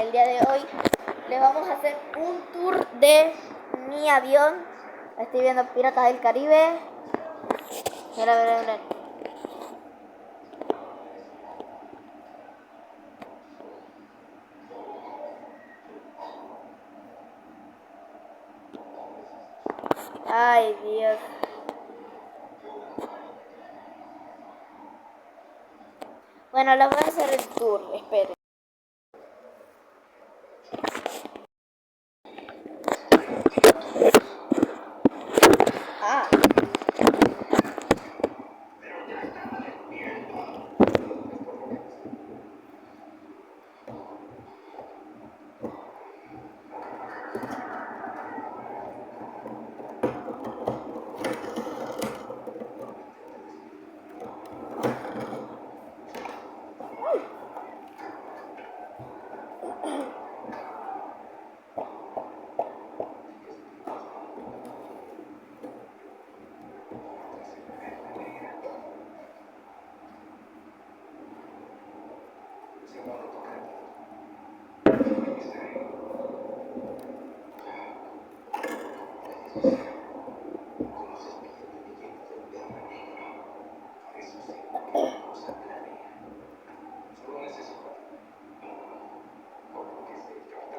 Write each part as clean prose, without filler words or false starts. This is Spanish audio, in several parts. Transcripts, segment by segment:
el día de hoy les vamos a hacer un tour de mi avión. Estoy viendo Piratas del Caribe. Mira. Ay, Dios. Bueno, les voy a hacer el tour, esperen.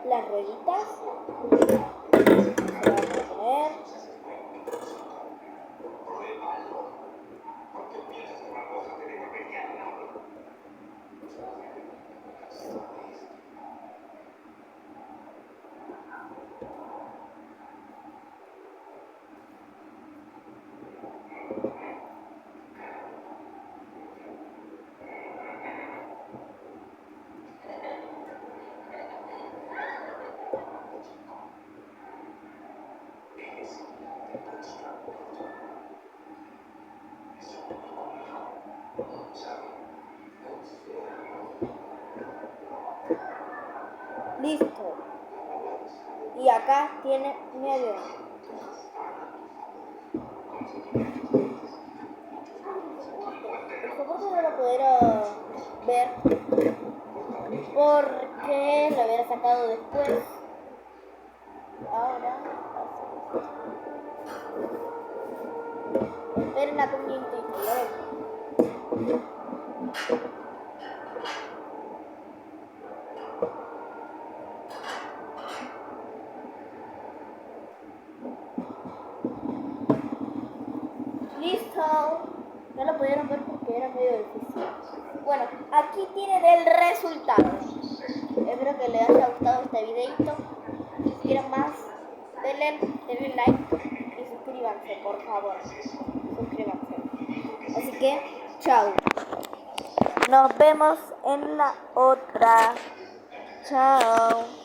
Las rueditas se van a poner. Listo. Y acá tiene mi avión. El soporte no lo pudieron ver porque lo hubiera sacado después. Ahora esperen la community. Listo. No lo pudieron ver porque era medio difícil. Bueno, aquí tienen el resultado. Espero que les haya gustado este videito. Si quieren más, denle like y suscríbanse, por favor. Suscríbanse. Así que, chao. Nos vemos en la otra. Chao.